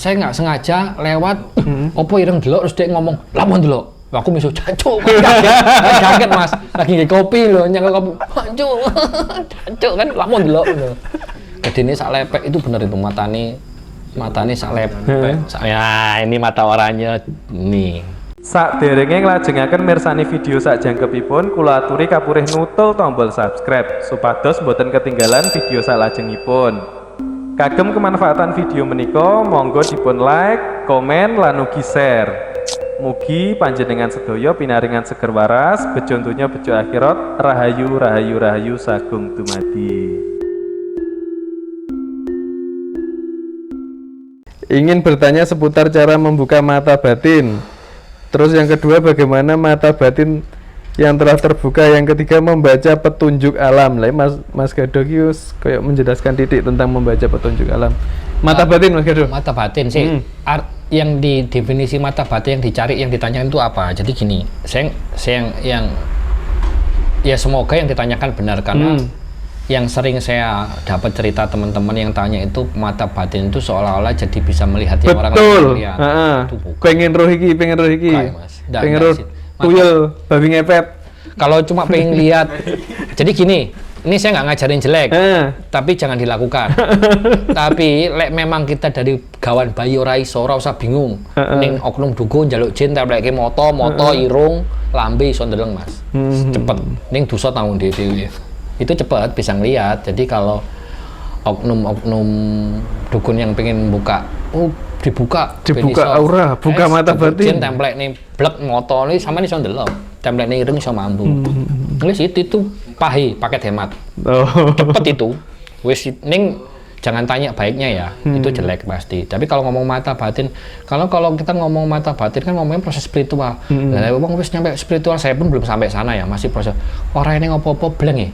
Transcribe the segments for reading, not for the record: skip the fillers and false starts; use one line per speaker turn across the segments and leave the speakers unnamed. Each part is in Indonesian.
saya nggak sengaja lewat opo ireng delok terus dia ngomong lapon delok. Aku miso jancuk, kaget Mas, lagi nge kopi loh, nyangka kopi, jancuk kan lapon delok loh. Gedene sak lepek itu bener itu matane sak lepek. Ya ini mata oranye nih.
Saderenge nglajengaken mirsani video sak jangkepipun kula aturi kapurih nutul tombol subscribe supados boten ketinggalan video salajengipun. Kagem kemanfaatan video menika monggo dipun like, komen lan ugi share. Mugi panjenengan sedaya pinaringan seger waras, bejo donya bejo akhirat, rahayu rahayu rahayu sagung dumadi. Ingin bertanya seputar cara membuka mata batin. Terus yang kedua, bagaimana mata batin yang telah terbuka. Yang ketiga, membaca petunjuk alam. Mas Gadok kayak menjelaskan titik tentang membaca petunjuk alam. Mata batin, Mas Gadok.
Mata batin sih. Yang di definisi mata batin yang dicari, yang ditanyakan itu apa? Jadi gini, saya yang ya semoga yang ditanyakan benar, karena yang sering saya dapat cerita teman-teman yang tanya itu mata batin itu seolah-olah jadi bisa melihat yang orang lain lihat.
Pengen roh iki. Pengen roh tuyul, babi ngepet.
Kalau cuma pengen lihat, jadi gini, ini saya nggak ngajarin jelek, tapi jangan dilakukan. Tapi memang kita dari gawan bayi ora iso, ora usah bingung. Ning oknum dukun njaluk jin templeke moto irung, lambe iso ndeleng Mas. Cepet. Ning dosa tanggung dhewe. Itu cepat bisa ngelihat. Jadi kalau oknum dukun yang pengen buka, dibuka
aura, buka mata batin.
Jin templek nih blek moto ini sama nih iso ndelok. Templek nih ireng iso mambu. Ngelis itu paket hemat. Cepet itu. Wis ning jangan tanya baiknya ya. Itu jelek pasti. Tapi kalau ngomong mata batin, kalau kita ngomong mata batin kan ngomongin proses spiritual. Lah wong wis nyampe spiritual, saya pun belum sampai sana ya, masih proses. Ora ini ngopo-opo bleng ya.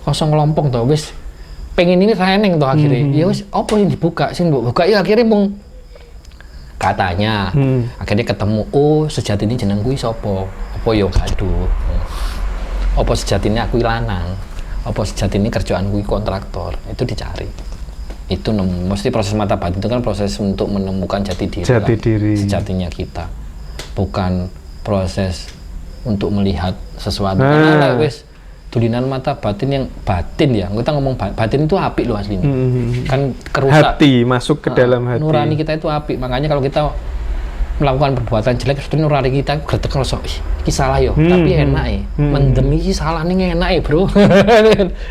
Kosong kelompok to wis pengen ini training to akhirnya. Ya wis opo yang dibuka sing buka ya akhirnya mung katanya. Akhirnya ketemu, oh sejatinya jeneng kuwi sapa? Apa yo gaduh. Apa sejatinya aku lanang? Apa sejatinya kerjaan kuwi kontraktor? Itu dicari. Itu mesti proses mata batin itu kan proses untuk menemukan jati diri. Sejatinya kita. Bukan proses untuk melihat sesuatu. Karena wis tulinan mata batin yang batin ya. Kita ngomong batin itu apik loh aslinya. Kan kerusak.
Hati masuk ke dalam hati.
Nurani kita itu apik. Makanya kalau kita melakukan perbuatan jelek, sebetulnya nurani kita gretek ngerasa iki salah yo, tapi enak ya. Mendem iki salah ning enak ya, Bro.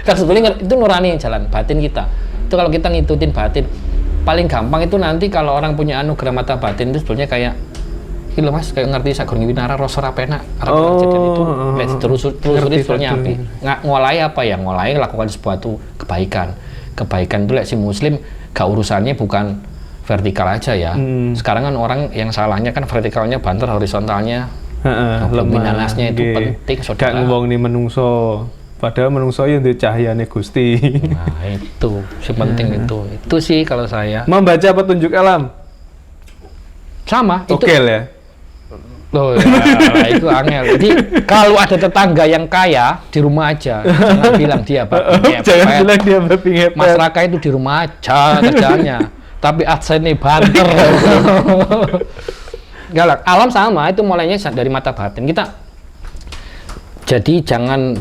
Kan sebetulnya itu nurani jalan batin kita. Itu kalau kita ngikutin batin paling gampang itu nanti kalau orang punya anugerah mata batin itu sebetulnya kayak iki lho Mas, kayak ngerti sagon winara rasa ra penak, arep kejadian itu nek ditelusuri sebetulnya api. Ngolai apa ya? Ngolai lakukan sesuatu kebaikan. Kebaikan itu lek si muslim gak urusannya bukan vertikal aja ya. Sekarang kan orang yang salahnya kan vertikalnya banter, horizontalnya luminanasnya itu penting.
Gak ngomong nih menungso, padahal menungso yang di cahyane Gusti.
Nah itu si penting itu sih kalau saya.
Membaca petunjuk alam
sama itu.
Oke ya.
Loh ya, itu angel. Jadi kalau ada tetangga yang kaya di rumah aja, jangan bilang dia babi ngepet.
Jangan bilang dia babi ngepet.
Mas Raka itu di rumah aja kerjaannya. Tapi adsennya banter. Galak. Alam sama, itu mulainya dari mata batin. Jadi jangan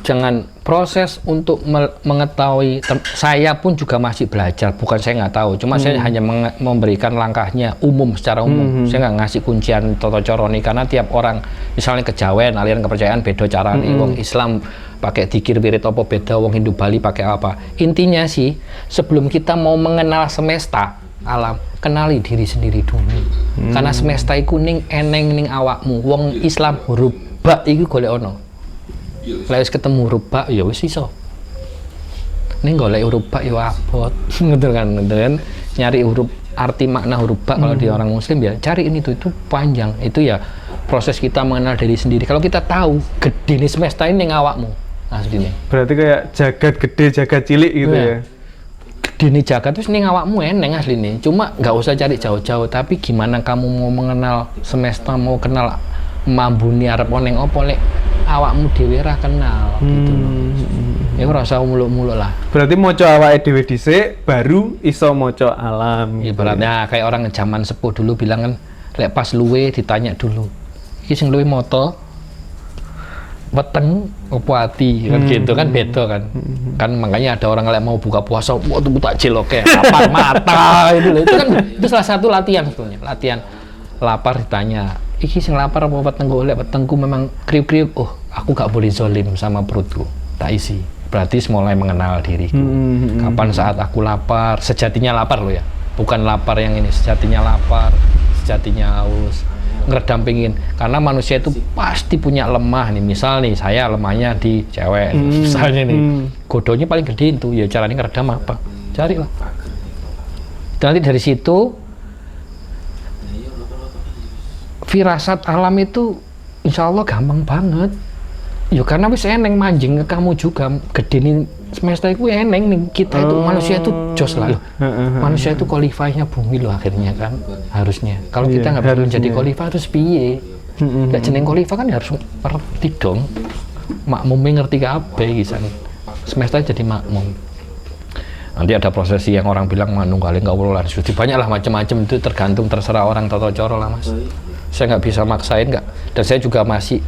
proses untuk mengetahui. Saya pun juga masih belajar, bukan saya nggak tahu. Cuma saya hanya memberikan langkahnya umum, secara umum. Saya nggak ngasih kuncian toto coroni, karena tiap orang, misalnya kejawen, aliran kepercayaan beda caranya. Wong Islam pakai dikir wirid apa beda, wong Hindu Bali pakai apa. Intinya sih, sebelum kita mau mengenal semesta alam, kenali diri sendiri dulu. Karena semesta iku ning eneng ning awakmu. Wong Islam huruf ba iku golek ono. Lek ketemu huruf ba ya wis iso. Ning golek huruf ba ya abot. Ngoten kan. Nyari huruf arti makna huruf ba kalau di orang muslim ya cari ini itu panjang. Itu ya proses kita mengenal diri sendiri. Kalau kita tahu gedene semesta ini ning awakmu. Asline.
Berarti kayak jagat gede, jagat cilik gitu ya.
Dini jagat terus ning awakmu eneng asline. Cuma nggak usah cari jauh-jauh, tapi gimana kamu mau mengenal semesta, mau kenal mambuni arep oneng opo lek awakmu dhewe ra kenal gitu loh. Ya ora usah muluk-muluk lah.
Berarti maca awake dhewe dhisik baru iso maca alam.
Ibaratnya kayak orang zaman sepuh dulu bilang kan, lek pas luwe ditanya dulu. Iki sing luwe moto weteng opo ati kan gitu kan beda kan. Kan makanya ada orang lek mau buka puasa, wah tuh takjil oke, lapar mata itu kan itu salah satu latihan sebetulnya. Latihan lapar ditanya, iki sing lapar apa wetengku? Lek wetengku memang kriuk-kriuk, oh aku gak boleh zolim sama perutku. Tak isi. Berarti mulai mengenal diriku. Kapan saat aku lapar, sejatinya lapar loh ya. Bukan lapar yang ini, sejatinya lapar, sejatinya haus. Ngeredam pingin. Karena manusia itu pasti punya lemah nih. Misal nih, saya lemahnya di cewek. Misalnya nih, godonya paling gede itu. Ya caranya ngeredam apa? Carilah. Dan nanti dari situ, firasat alam itu insya Allah gampang banget. Ya karena wis eneng manjing ke kamu juga gede nih semesta itu eneng nih kita itu manusia itu jos lah. Manusia itu qualify-nya bumi loh akhirnya kan harusnya. Kalau kita nggak bisa menjadi qualify harus piye? Nggak jeneng qualify kan harus ngerti dong. Makmumnya ngerti kabeh gisan. Semesta jadi makmum. Nanti ada prosesi yang orang bilang manunggaling kawula suci banyak lah macam-macam itu tergantung terserah orang toto coro lah mas. Saya nggak bisa maksain nggak dan saya juga masih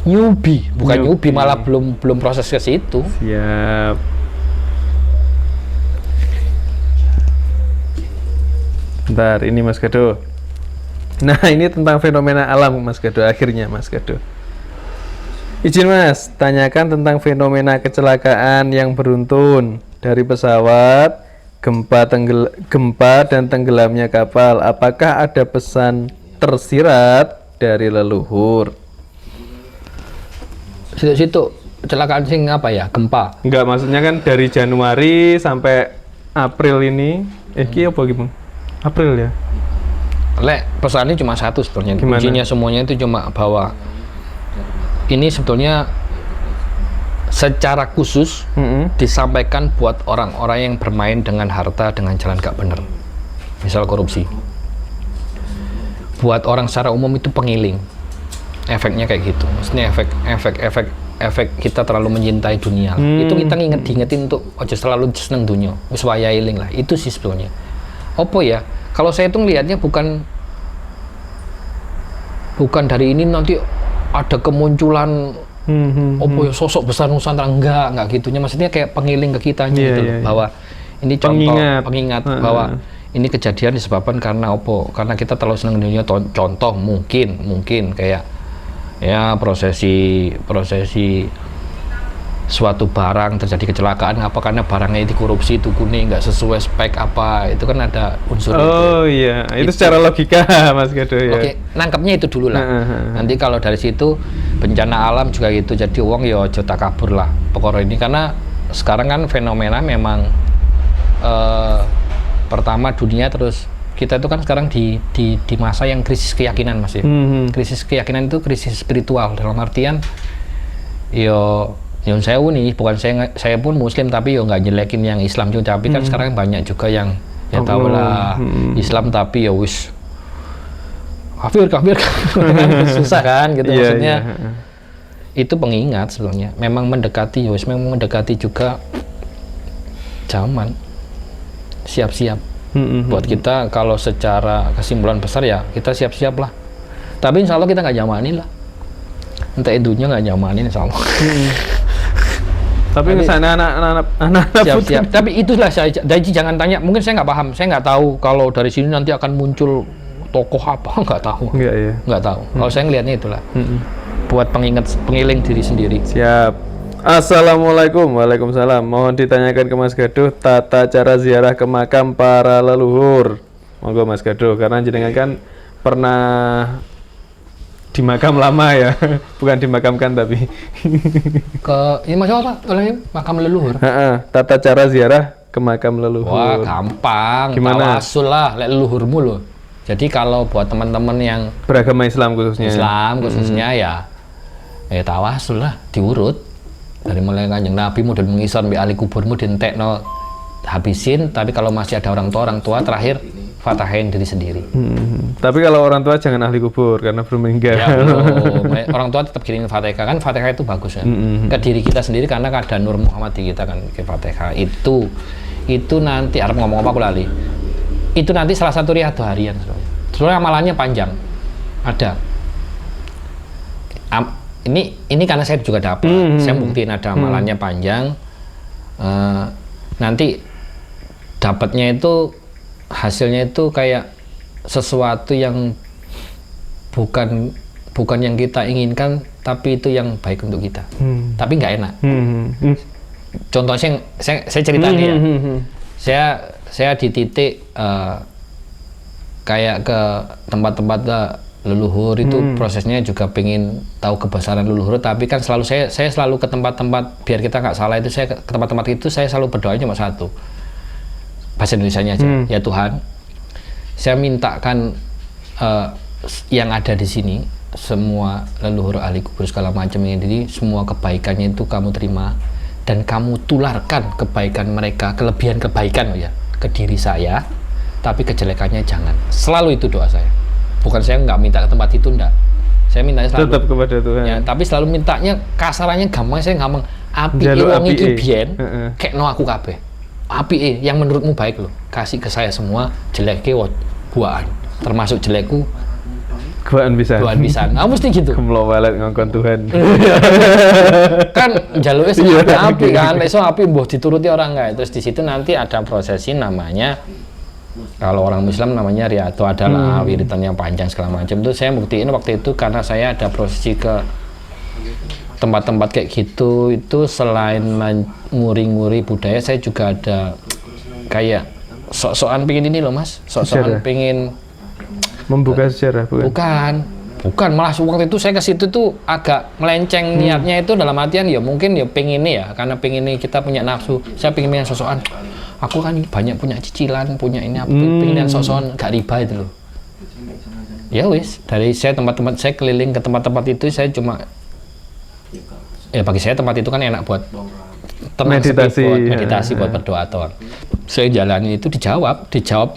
newbie, bukan newbie malah belum proses ke situ.
Siap. Bentar, ini Mas Gado. Nah, ini tentang fenomena alam Mas Gado akhirnya Mas Gado. Izin Mas, tanyakan tentang fenomena kecelakaan yang beruntun dari pesawat, gempa dan tenggelamnya kapal. Apakah ada pesan tersirat dari leluhur?
Situ kecelakaan sing apa ya, gempa?
Enggak, maksudnya kan dari Januari sampai April ini apa gimana? April ya?
Lek pesannya cuma satu sebetulnya. Kuncinya semuanya itu cuma bahwa ini sebetulnya secara khusus disampaikan buat orang-orang yang bermain dengan harta dengan jalan gak bener, misal korupsi. Buat orang secara umum itu pengiling. Efeknya kayak gitu, maksudnya efek kita terlalu mencintai dunia lah. Itu kita diingetin untuk ojo selalu seneng dunia, wis wayahe eling lah. Itu sih sebetulnya. Opo ya? Kalau saya itu ngelihatnya bukan dari ini nanti ada kemunculan opo ya sosok besar Nusantara, enggak gitunya. Maksudnya kayak pengiling ke kitanya gitu bahwa ini contoh pengingat bahwa ini kejadian disebabkan karena opo? Karena kita terlalu seneng dunia. Contoh mungkin kayak ya prosesi suatu barang terjadi kecelakaan apa karena barangnya dikorupsi itu kuning nggak sesuai spek apa itu kan ada unsur
iya itu secara logika Mas Gado ya.
Oke, nangkepnya itu dulu lah. Nanti kalau dari situ bencana alam juga gitu jadi uang ya ojo takabur lah pokoknya ini karena sekarang kan fenomena memang pertama dunia terus kita itu kan sekarang di masa yang krisis keyakinan mas ya. Krisis keyakinan itu krisis spiritual dalam artian yo saya nih bukan saya pun muslim tapi yo nggak jelekin yang Islam juga tapi kan sekarang banyak juga yang ya tahu lah Islam tapi ya wis kafir susah kan gitu maksudnya itu pengingat sebenarnya memang mendekati juga zaman siap-siap. Buat kita kalau secara kesimpulan besar ya kita siap-siap lah. Tapi insya Allah kita nggak nyamanin lah. Entah dunia nggak nyamanin insya Allah.
Tapi kesana anak-anak
siap-siap. Tapi itulah saya. Jadi jangan tanya. Mungkin saya nggak paham. Saya nggak tahu kalau dari sini nanti akan muncul tokoh apa nggak tahu. Nggak tahu. Kalau saya ngelihatnya itulah. Buat pengiling diri sendiri.
Siap. Assalamualaikum. Waalaikumsalam. Mohon ditanyakan ke Mas Gado tata cara ziarah ke makam para leluhur. Monggo Mas Gado, karena jenengan kan pernah di makam lama ya, bukan dimakamkan tapi.
Ini maksudnya apa? Makam leluhur.
Tata cara ziarah ke makam leluhur.
Wah gampang.
Gimana?
Tawasul lah, leluhurmu loh. Jadi kalau buat teman-teman yang
beragama Islam khususnya,
ya tawasul lah, diurut. Dari mulai Kanjeng Nabi dan mengisar ambil ahli kuburmu dientekno habisin, tapi kalau masih ada orang tua terakhir fatahin diri sendiri.
Tapi kalau orang tua jangan ahli kubur karena belum meninggal.
Ya belum. Orang tua tetap kirimin Fatihah kan, Fatihah itu bagus kan. Ke diri kita sendiri karena ada Nur Muhammad di kita kan, ke Fatihah itu nanti Arab ngomong apa aku lali. Itu nanti salah satu riyadhah harian. Soalnya amalannya panjang. Ada. Ini karena saya juga dapat. Saya buktiin ada amalannya panjang. Nanti dapatnya itu hasilnya itu kayak sesuatu yang bukan yang kita inginkan, tapi itu yang baik untuk kita. Tapi nggak enak. Contohnya saya cerita nih ya. Saya di titik kayak ke tempat-tempat leluhur itu prosesnya juga pengen tahu kebesaran leluhur, tapi kan selalu saya selalu ke tempat-tempat biar kita nggak salah itu, saya ke tempat-tempat itu saya selalu berdoa cuma satu, bahasa Indonesianya aja, ya Tuhan, saya mintakan yang ada di sini semua leluhur ahli kubur segala macam ini, semua kebaikannya itu kamu terima dan kamu tularkan kebaikan mereka, kelebihan kebaikan ya ke diri saya, tapi kejelekannya jangan. Selalu itu doa saya. Bukan saya nggak minta ke tempat itu, enggak. Saya minta selalu
tetap kepada Tuhan.
Ya, tapi selalu mintanya kasarannya gampang, saya ngomong api wong iki biyen kayak no aku kabeh. Api yang menurutmu baik loh, kasih ke saya semua, jelekke buaan. Termasuk jelekku
buaan bisa.
Buaan bisa. Nah, mesti gitu.
Kemlo walet ngongkon Tuhan.
Kan jaluknya api kan, iso api mbuh dituruti orang enggak. Terus di situ nanti ada prosesi namanya, kalau orang Muslim namanya riyadhah, adalah wiridan yang panjang segala macam. Itu saya buktiin waktu itu karena saya ada prosesi ke tempat-tempat kayak gitu. Itu selain nguri-nguri budaya, saya juga ada kayak sok-sokan pingin ini loh mas, sok-sokan pingin
membuka sejarah,
bukan malah waktu itu saya ke situ tuh agak melenceng niatnya itu dalam artian ya mungkin ya pengen ini ya, karena pengen ini kita punya nafsu, saya pengen yang sok-sokan. Aku kan banyak punya cicilan, punya ini apa, pengen yang sok-sokan gak riba itu loh. Ya wis, dari saya tempat-tempat saya keliling ke tempat-tempat itu, saya cuma ya bagi saya tempat itu kan enak buat tenang, meditasi buat berdoa atau saya jalani itu dijawab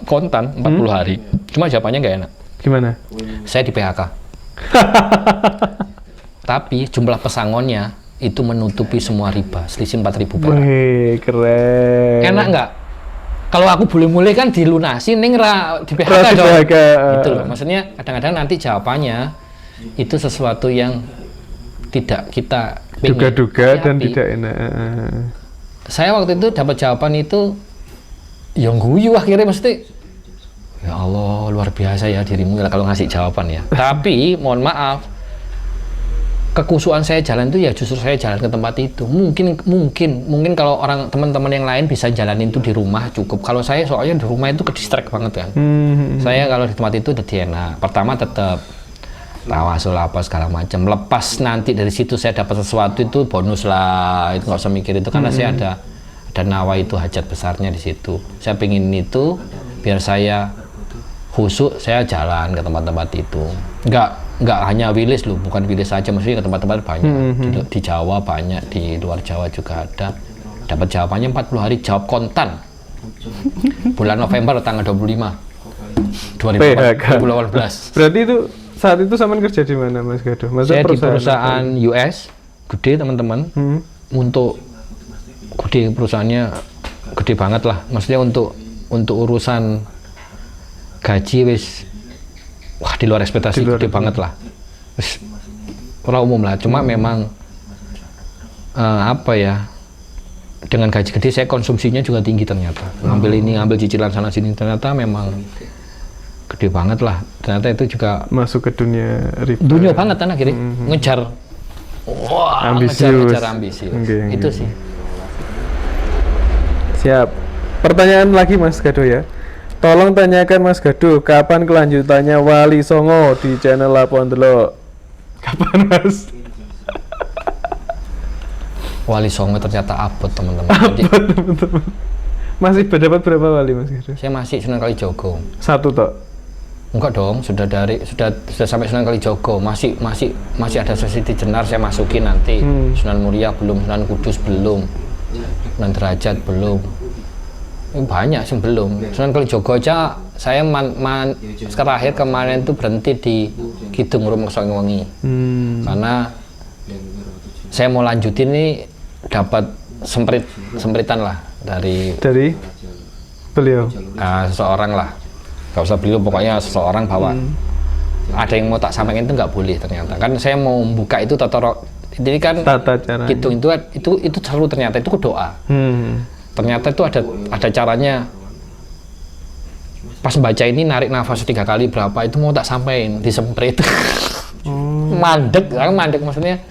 kontan 40 hari. Cuma jawabannya nggak enak.
Gimana?
Saya di PHK. Tapi jumlah pesangonnya itu menutupi semua riba, selisih 4.000 perak.
Wih, keren.
Enak nggak? Kalau aku boleh mulai kan dilunasi, ning di PHK dong. Itu loh. Maksudnya kadang-kadang nanti jawabannya itu sesuatu yang tidak kita
duga-duga dan tidak enak.
Saya waktu itu dapat jawaban itu yang guyu akhirnya, mesti ya Allah luar biasa ya dirimu kalau ngasih jawaban ya. Tapi mohon maaf, kekusuhan saya jalan itu ya justru saya jalan ke tempat itu. Mungkin kalau orang teman-teman yang lain bisa jalanin itu di rumah cukup. Kalau saya soalnya di rumah itu ke distract banget kan. Saya kalau di tempat itu jadi enak. Pertama tetap tawasul apa segala macam. Lepas nanti dari situ saya dapat sesuatu itu bonus lah. Itu nggak usah mikir itu karena saya ada nawa itu hajat besarnya di situ. Saya pingin itu biar saya khusyuk, saya jalan ke tempat-tempat itu. Nggak hanya Wilis loh, bukan Wilis saja, maksudnya ke tempat-tempat banyak. Di Jawa banyak, di luar Jawa juga ada. Dapat jawabannya 40 hari, jawab kontan. Bulan November tanggal 25 2018.
Berarti itu saat itu Saman kerja di mana Mas Gado?
Saya di perusahaan US, gede teman-teman. Untuk gede perusahaannya, gede banget lah. Maksudnya untuk urusan gaji wis wah di luar ekspektasi, gede banget lah. Wis ora umum lah, cuma memang apa ya, dengan gaji gede saya konsumsinya juga tinggi ternyata. Ngambil cicilan sana sini ternyata memang gede banget lah. Ternyata itu juga
masuk ke dunia riba.
Dunia banget kan akhirnya ngejar ngejar ambisi. Itu sih.
Siap. Pertanyaan lagi Mas Gado ya. Tolong tanyakan Mas Gado, kapan kelanjutannya Wali Songo di channel Lapon Delok? Kapan Mas?
Wali Songo ternyata abot teman-teman.
Masih dapat berapa wali Mas Gado?
Saya masih Sunan Kalijogo.
Satu toh?
Enggak dong, sudah sampai Sunan Kalijogo. Masih ada sesi di Jenar saya masukin nanti. Sunan Muria belum, Sunan Kudus belum, Sunan Derajat belum. Banyak sebelum Sunan Kalijaga aja saya terakhir kemarin itu berhenti di Kidung Rumeksa Wengi karena saya mau lanjutin ini dapat sempritan lah dari
beliau
seseorang lah, nggak usah beliau, pokoknya seseorang bahwa ada yang mau tak sampaikan itu nggak boleh ternyata. Kan saya mau buka itu jadi kan
tata cara
Kidung itu selalu ternyata itu doa. Ternyata itu ada caranya. Pas baca ini narik nafas 3 kali berapa itu mau tak sampaikan disemprit. mandek maksudnya.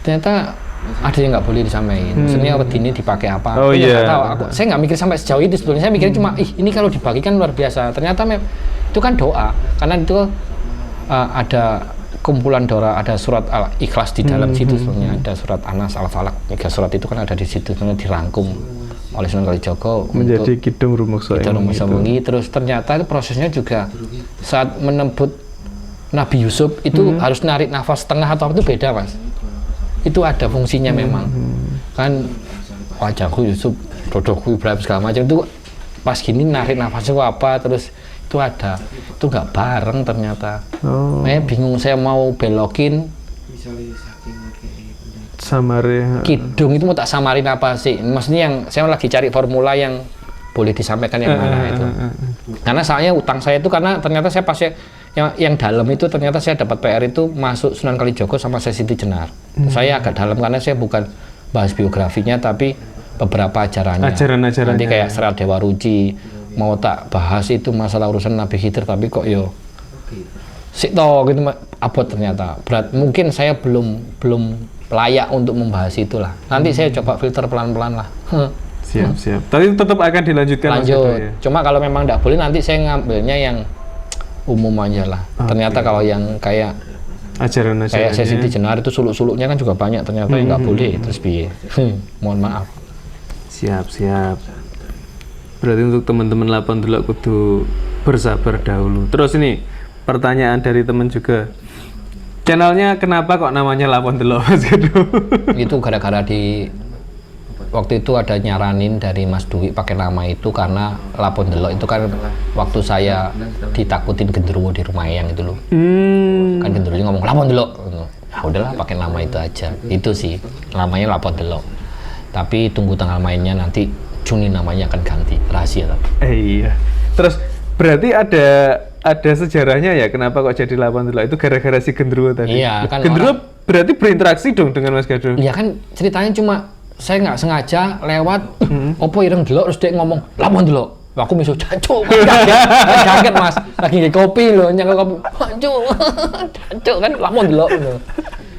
Ternyata ada yang nggak boleh disampaikan. Maksudnya ini dipakai apa?
Oh iya.
Saya nggak mikir sampai sejauh itu sebetulnya. Saya mikirnya cuma ini kalau dibagikan luar biasa. Ternyata itu kan doa. Karena itu ada kumpulan doa, ada surat Al-Ikhlas di dalam situ sebenarnya, ada surat Anas, Al-Falaq. 3 surat itu kan ada di situ, karena dirangkum oleh Sunan Kalijaga
menjadi Kidung Rumeksa
Wengi. Terus ternyata itu prosesnya juga saat menebut Nabi Yusuf itu harus narik nafas setengah atau itu beda, Mas. Itu ada fungsinya memang. Kan wajahku Yusuf, dodoku Ibrahim segala macam itu pas gini narik nafasnya apa, terus itu ada, itu nggak bareng ternyata. Saya bingung, saya mau belokin
samare
Kidung itu mau tak samarin apa sih? Maksudnya yang saya lagi cari formula yang boleh disampaikan yang mana itu. Karena soalnya utang saya itu karena ternyata saya pas yang dalam itu ternyata saya dapat PR itu masuk Sunan Kalijaga sama Siti Jenar. Saya agak dalam karena saya bukan bahas biografinya tapi beberapa ajarannya.
Ajaran-ajarannya.
Nanti kayak Serat Dewa Ruci mau tak bahas itu masalah urusan Nabi Khidir tapi kok gitu abot ternyata. Berat, mungkin saya belum layak untuk membahas itulah. Nanti saya coba filter pelan-pelan lah.
Siap. Tapi tetap akan dilanjutkan.
Lanjut. Ya? Cuma kalau memang tidak boleh nanti saya ngambilnya yang umum aja lah. Ternyata kalau yang kayak
ajaran-ajarannya
kayak Siti Jenar itu suluk-suluknya kan juga banyak ternyata yang nggak boleh. Terus piye? Mohon maaf.
Siap. Berarti untuk teman-teman Lapon Delok kudu bersabar dahulu. Terus ini pertanyaan dari teman juga. Channelnya kenapa kok namanya Lapon Delok, Mas Gedo?
Itu gara-gara waktu itu ada nyaranin dari Mas Dwi pakai nama itu karena Lapon Delok itu kan waktu saya ditakutin genderuwo di rumah Eyang itu loh. Kan genderuwonya ngomong Lapon Delok. Ya udahlah pakai nama itu aja. Itu sih namanya Lapon Delok. Tapi tunggu tanggal mainnya nanti Juni namanya akan ganti, rahasia tapi.
Iya. Terus berarti ada sejarahnya ya kenapa kok jadi Lapon Delok itu gara-gara si genderuwo tadi.
Iya, kan
genderuwo berarti berinteraksi dong dengan Mas Gedo.
Iya kan ceritanya cuma saya nggak sengaja lewat opo ireng delok terus dia ngomong Lapon Delok. Aku miso jancuk. Kaget Mas. Lagi nge kopi loh, nyangka kopi. Jancuk kan Lapon Delok gitu.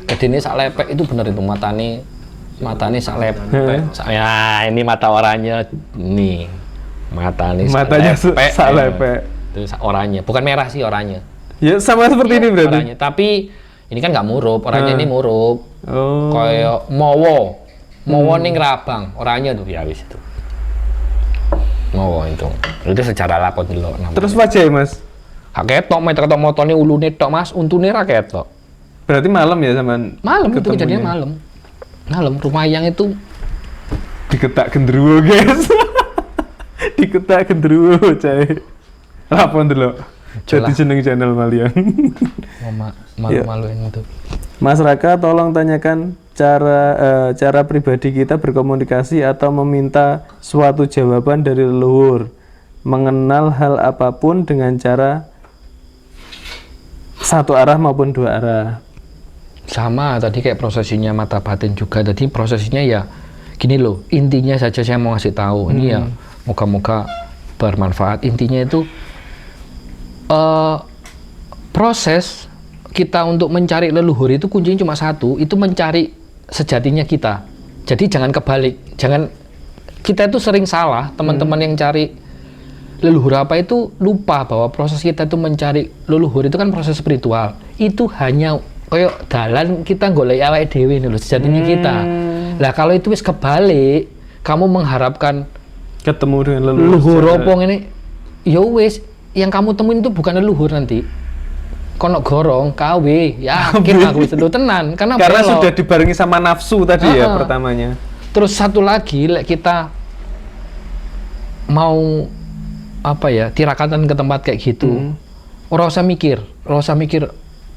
Gedene sak lepek itu bener itu matane sak lepek. Ya ini mata oranye nih.
Matanya sak lepek.
Itu oranye, bukan merah sih oranye.
Ya sama seperti ini berarti.
Oranye, tapi ini kan nggak murup, oranye ini murup. Kayak mowo ning Rabang, oranye tuh ya wis itu. Mowo itu secara Lapon Delok namanya.
Terus wajah Mas?
Hak ketok ketok motone ulune tok Mas, untune ra ketok.
Berarti malam ya sampean?
Malam itu kejadian malam. Malam rumah Eyang itu
diketak genderuwo, guys. Diketak genderuwo, cai. Lapon Delok. Jadi jeneng channel Malian.
Malu-maluin itu.
Mas Raka, tolong tanyakan cara pribadi kita berkomunikasi atau meminta suatu jawaban dari leluhur, mengenal hal apapun dengan cara satu arah maupun 2 arah.
Sama tadi kayak prosesinya mata batin juga. Jadi prosesinya ya gini loh, intinya saja saya mau ngasih tahu ini ya moga-moga bermanfaat. Intinya itu proses kita untuk mencari leluhur itu kuncinya cuma satu, itu mencari sejatinya kita. Jadi jangan kebalik, jangan kita itu sering salah, teman-teman yang cari leluhur apa itu lupa bahwa proses kita itu mencari leluhur itu kan proses spiritual. Itu hanya kayak dalan kita golek awake dhewe lho sejatinya kita. Lah kalau itu wis kebalik, kamu mengharapkan
ketemu dengan
leluhur apa ngene, ya wis yang kamu temuin itu bukan leluhur nanti. Kono gorong, KW, yakin aku itu tenan karena
sudah dibarengi sama nafsu tadi ya pertamanya.
Terus satu lagi, kita mau apa ya tirakatan ke tempat kayak gitu, ora usah mikir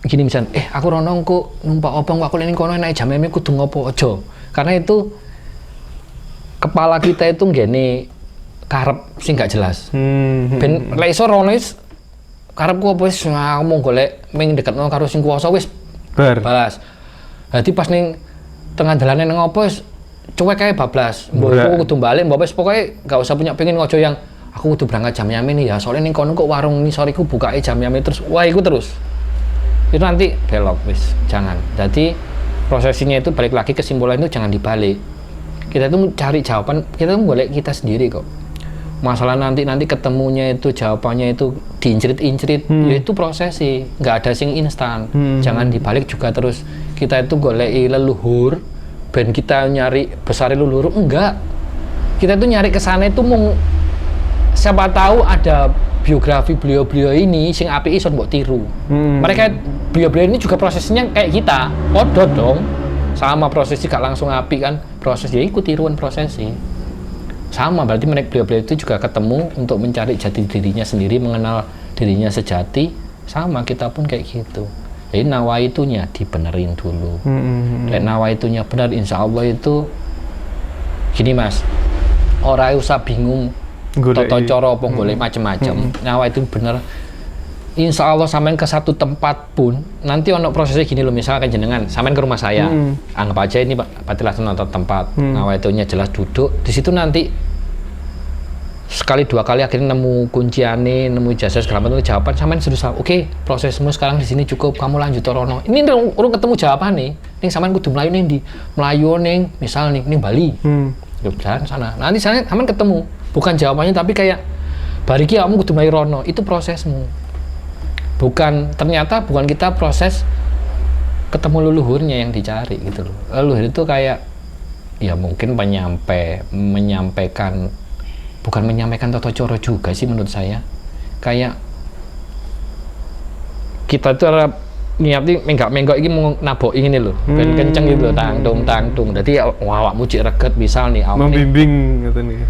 gini misalnya, aku rono kok numpak opong aku ning kono naik jam kudu ngopo aja. Karena itu kepala kita itu nggene karep sing gak jelas. Ben lek iso rono wis karepku apa wis aku mau golek ming deketno karo sing kuwasa wis balas. Dadi pas ning tengah dalane nang opo wis cuek kae bablas. Mbok kudu balik, mbok wis pokoke gak usah punya pengen ngojo yang aku kudu berangkat jam yamin ya, soalnya ning kono kok warung ngisor iku bukae jam yamin terus. Wah, iku terus. Itu nanti belok wis, jangan. Jadi prosesinya itu balik lagi kesimpulan itu jangan dibalik. Kita itu cari jawaban, kita tuh golek kita sendiri kok. Masalah nanti ketemunya itu jawabannya itu diincrit-incrit, ya itu prosesi, nggak ada sing instan. Jangan dibalik juga terus kita itu goleki leluhur, ben kita nyari besar leluhur, enggak. Kita itu nyari kesana itu mau siapa tahu ada biografi beliau-beliau ini sing apik iso mbok tiru. Mereka beliau-beliau ini juga prosesnya kayak kita. Podo dong. Sama prosesi gak langsung apik kan. Proses ya ikut tiruan prosesi. Sama berarti mereka beliau-beliau itu juga ketemu untuk mencari jati dirinya sendiri, mengenal dirinya sejati. Sama kita pun kayak gitu. Jadi nawaitunya dibenerin dulu. Dan nawaitunya benar insya Allah itu gini Mas. Ora usah bingung toto coro apa golek macem-macem. Nyawa itu bener. Insya Allah sampean ke satu tempat pun nanti ono prosesnya gini loh, misalkan jenengan sampean ke rumah saya, anggap aja ini patilah nonton tempat, nyawa itunya jelas duduk di situ, nanti sekali dua kali akhirnya nemu kunciane, nemu ijazah segala macam jawaban, sampean sudah oke, prosesmu sekarang di sini cukup, kamu lanjut rono. Ini urung ketemu jawaban nih sampean kudu melayu ning ndi? Melayu ning misal ning Bali. Jalan sana. Nanti sana sampean ketemu, bukan jawabannya tapi kayak bariki kamu kudu melayu rono, itu prosesmu. Bukan kita proses ketemu leluhurnya yang dicari gitu loh. Leluhur itu kayak ya mungkin menyampaikan bukan menyampaikan toto coro juga sih menurut saya. Kayak kita itu niatnya menggak iki mau nabok ini loh, ben kenceng gitu loh, tangtung. Jadi awakmu cik reget misal nih
membimbing gitu nih.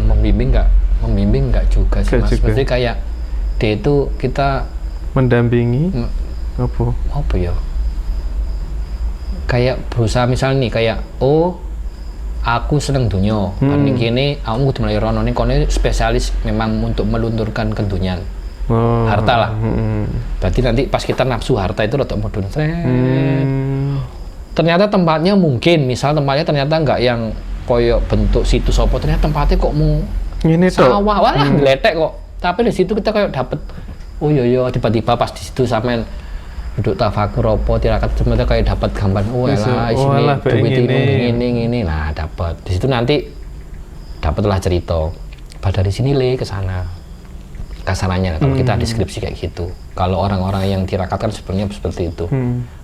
Membimbing enggak juga sih Mas. Maksudnya kayak dia itu kita
mendampingi apa ya? Kayak berusaha misal nih kayak aku seneng dunia, paling gini aku kudu mlayu rono ning kono spesialis memang untuk melunturkan kedunian. Harta lah. Berarti nanti pas kita nafsu harta itu rotok mudun. Ternyata tempatnya mungkin, misal tempatnya ternyata enggak yang koyo bentuk situs apa, ternyata tempatnya kok mau ini
sawah, walah gletek kok. Tapi di situ kita kayak dapet, oh iya tiba-tiba pas di situ sampean duduk tafakur apa tirakat sebenarnya kayak dapat gambar, elah duit ini, nah dapat. Di situ nanti dapatlah cerita. Dari sini ke sana. Kasarannya kalau kita deskripsi kayak gitu. Kalau orang-orang yang tirakat kan sebenarnya seperti itu.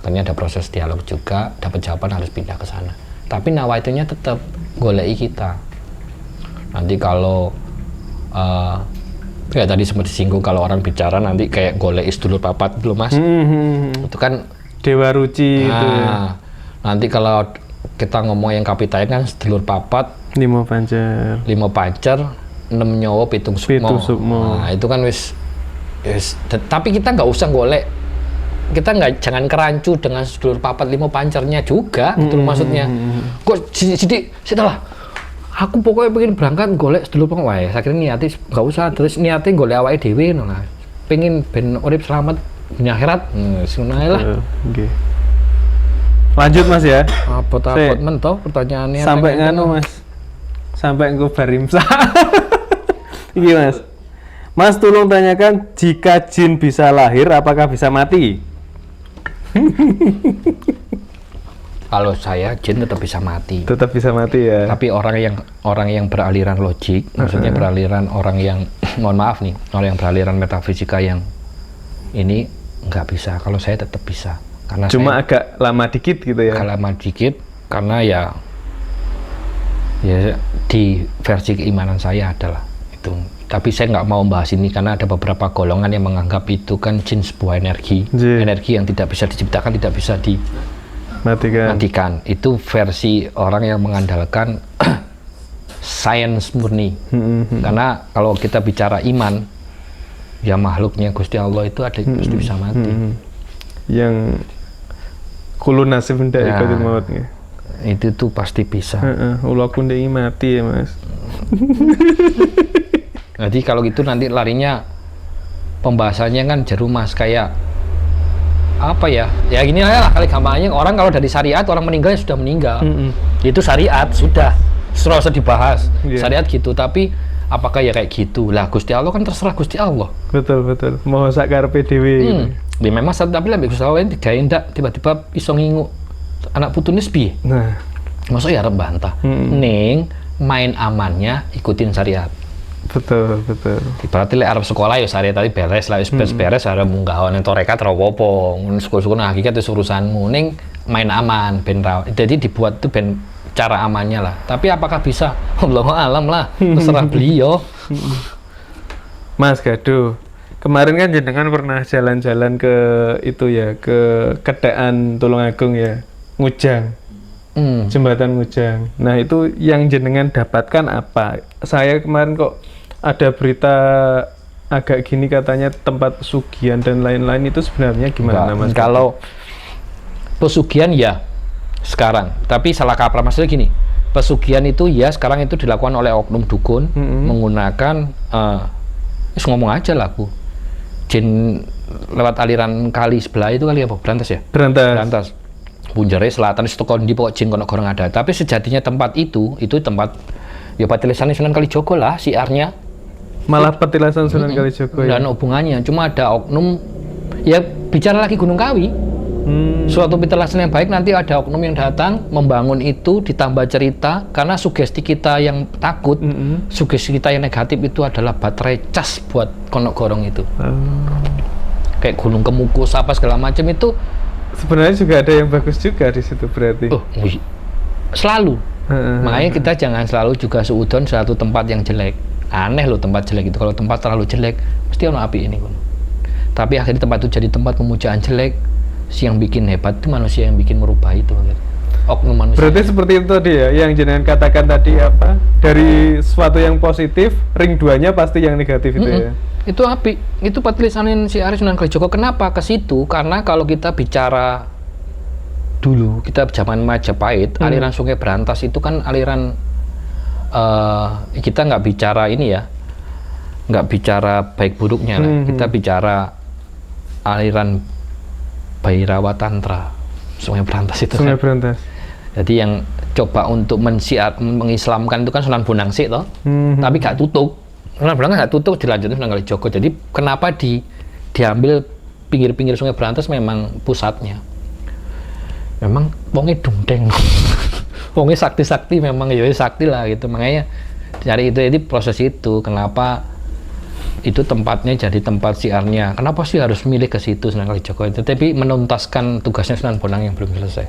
Karena ada proses dialog juga, dapat jawaban harus pindah ke sana. Tapi nawaitunya tetap goleki kita. Nanti kalau kayak tadi sempat disinggung kalau orang bicara nanti kayak golek sedulur papat dulu Mas. Itu kan
Dewa Ruci itu.
Nanti kalau kita ngomong yang kapitain kan sedulur papat
5 pancer 6 nyawa 7 sukmo. Nah, itu kan wis tapi kita nggak usah golek. Kita jangan kerancu dengan sedulur papat 5 pancernya juga, gitu maksudnya. Kok sidik setelah aku pokoknya pengen berangkat golek sedulur pang wae. Akhirnya niati nggak usah, terus niati golek awake dhewe ngono lah. Pengen ben urip selamat dunia akhirat. Ngono lah. Nggih. Lanjut Mas ya.
Apot-apot mentoh pertanyaannya.
Sampai nganu Mas. Sampai engko barimsa. Iki Mas. Mas tolong tanyakan, jika jin bisa lahir apakah bisa mati?
Kalau saya jin tetap bisa mati.
Tetap bisa mati ya.
Tapi orang yang beraliran logik, maksudnya beraliran orang yang mohon maaf nih, orang yang beraliran metafisika yang ini nggak bisa. Kalau saya tetap bisa. Karena
cuma agak lama dikit gitu ya.
Agak lama dikit karena ya di versi keimanan saya adalah itu. Tapi saya nggak mau bahas ini karena ada beberapa golongan yang menganggap itu kan jin sebuah energi, energi yang tidak bisa diciptakan, tidak bisa matikan. Itu versi orang yang mengandalkan sains murni. Karena kalau kita bicara iman, ya makhluknya Gusti Allah itu ada yang pasti bisa mati.
Yang kulun nasib ndak ikutin mautnya.
Itu tuh pasti bisa.
Ula aku ndek mati ya Mas.
Jadi kalau gitu nanti larinya pembahasannya kan jeru Mas, kayak apa ya? Ya gini lah kali gampangnya, orang kalau dari syariat orang meninggal sudah meninggal. Itu syariat sudah usah dibahas. Syariat gitu, tapi apakah ya kayak gitu? Lah Gusti Allah kan terserah Gusti Allah.
Betul. Mau sak karepe dhewe gitu.
Ya memang tapi lah Gusti Allah digawe ndak tiba-tiba iso ngingu anak putune piye?
Nah,
masa ya arep bantah. Ning main amannya ikutin syariat.
Betul.
Berarti lek arep sekolah ya syariat tadi beres lah, wis beres arep munggah nang torekat ora apa-apa. Sekolah-sekolah hakikat wis urusanmu. Ning main aman ben jadi dibuat tuh ben cara amannya lah. Tapi apakah bisa? Allahu alam lah. Terserah beliau.
Mas Gaduh, kemarin kan jenengan pernah jalan-jalan ke itu ya, ke Kedaan Tulungagung ya, Ngujang. Jembatan Ngujang. Nah itu yang jenengan dapatkan apa? Saya kemarin kok ada berita agak gini katanya tempat pesugihan dan lain-lain, itu sebenarnya gimana Mas?
Kalau pesugihan ya sekarang, tapi salah kaprah maksudnya gini, pesugihan itu ya sekarang itu dilakukan oleh oknum dukun menggunakan ngomong aja lah aku jin lewat aliran kali sebelah itu kali apa? Berantas ya? Berantas. Punjere selatan itu kondi pokok jin kono gorong ada. Tapi sejatinya tempat itu tempat ya petilasan Sunan Kalijogo lah siarnya.
Malah petilasan Sunan Kalijogo ya.
Dan hubungannya cuma ada oknum ya bicara lagi Gunung Kawi. Suatu petilasan yang baik nanti ada oknum yang datang membangun itu ditambah cerita karena sugesti kita yang takut, sugesti kita yang negatif itu adalah baterai cas buat kono gorong itu. Kayak Gunung Kemukus apa segala macam itu.
Sebenarnya juga ada yang bagus juga di situ berarti.
Selalu. Makanya kita jangan selalu juga seudon satu tempat yang jelek. Aneh loh tempat jelek itu. Kalau tempat terlalu jelek, mesti ono api ini. Tapi akhirnya tempat itu jadi tempat pemujaan jelek. Si yang bikin hebat itu manusia yang bikin merubah itu. Oknum manusia.
Berarti seperti itu tadi ya, yang jenengan katakan tadi apa? Dari sesuatu yang positif, ring 2-nya pasti yang negatif itu ya.
Itu api, itu petilasan si Aris Sunan Kalijogo. Kenapa ke situ? Karena kalau kita bicara dulu, kita zaman Majapahit, aliran Sungai Berantas itu kan aliran kita nggak bicara ini ya, nggak bicara baik buruknya lah. Kita bicara aliran Bhairawa Tantra Sungai Berantas itu.
Sungai
kan.
Berantas.
Jadi yang coba untuk mengislamkan itu kan Sunan Bonang Sik toh, tapi gak tutup. Sunan Bonang nggak tutup, dilanjutin Sunan Kalijogo. Jadi kenapa diambil pinggir-pinggir Sungai Berantas memang pusatnya. Memang wongnya dungdeng, wongnya sakti-sakti memang ya sakti lah gitu. Makanya cari itu jadi proses itu. Kenapa itu tempatnya jadi tempat siarnya? Kenapa sih harus milih ke situ Sunan Kalijogo itu? Tapi menuntaskan tugasnya Sunan Bonang yang belum selesai.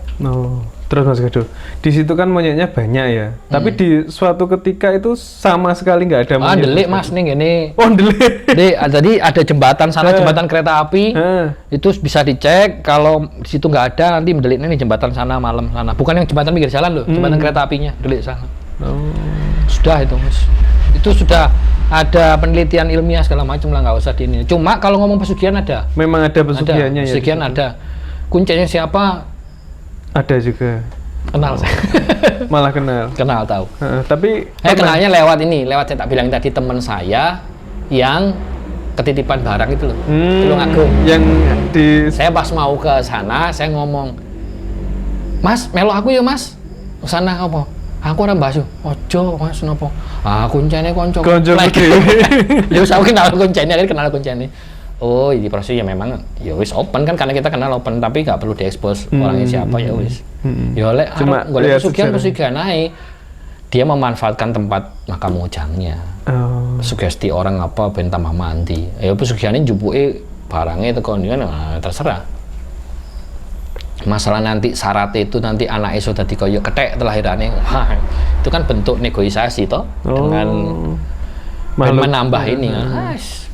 Terus Mas Gaduh, di situ kan monyetnya banyak ya. Tapi di suatu ketika itu sama sekali nggak ada monyet.
Delik Mas nih ini.
Delik.
Tadi ada jembatan sana, jembatan kereta api. Itu bisa dicek. Kalau di situ nggak ada, nanti mendeliknya nih jembatan sana malam sana. Bukan yang jembatan pinggir jalan loh, jembatan kereta apinya delik sana. Sudah itu Mas. Itu sudah ada penelitian ilmiah segala macam lah, nggak usah di ini. Cuma kalau ngomong pesugihan ada.
Memang ada pesugihannya ya.
Pesugihan ada. Kuncinya siapa?
Ada juga.
Kenal saya.
Malah kenal.
Kenal tahu.
Tapi
kenalnya lewat saya tak bilang tadi teman saya yang ketitipan barang itu loh. Tulungagung.
Yang
saya pas mau ke sana, saya ngomong, "Mas, melo aku ya, Mas." Sana apa? Aku orang Basu. Ojo, Mas, napa? Kuncene konco.
Konco gede.
Lu saya kenal kuncene, kenal kuncene. Oh, ini proses ya memang ya wis open kan karena kita kenal open, tapi nggak perlu diekspos orangnya siapa ya wis. Ya oleh cuma golek pesugihan naik. Dia memanfaatkan tempat makam mojangnya. Sugesti orang apa ben tambah mandi. Ya pesugihannya jupuke barangnya teko terserah. Masalah nanti syaratnya itu nanti anak iso dadi kaya kethek telahirannya. Itu kan bentuk negosiasi toh dengan menambah ini.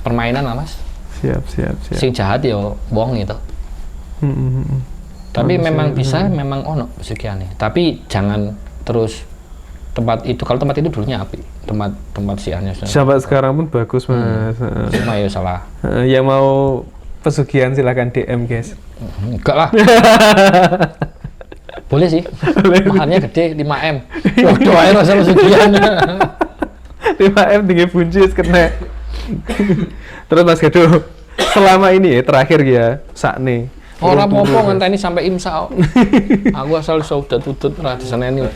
Permainan lah Mas.
Siap.
Sing jahat ya wong itu. Tapi memang bisa, memang ono pesugihannya. Tapi jangan terus tempat itu, kalau tempat itu dulunya api, tempat siarnya
sampai sekarang pun bagus Mas.
cuma ya salah.
Yang mau pesugihan silahkan DM guys.
Enggak lah. Boleh sih. Mahalnya gede 5M. Waduh, air rasa pesugihan.
5M tinggi buncis kena. Terus Mas Gedo, selama ini ya terakhir ya sakne.
Orang apa ngenteni sampai imsak. Aku asal sudah tutut ra diseneni.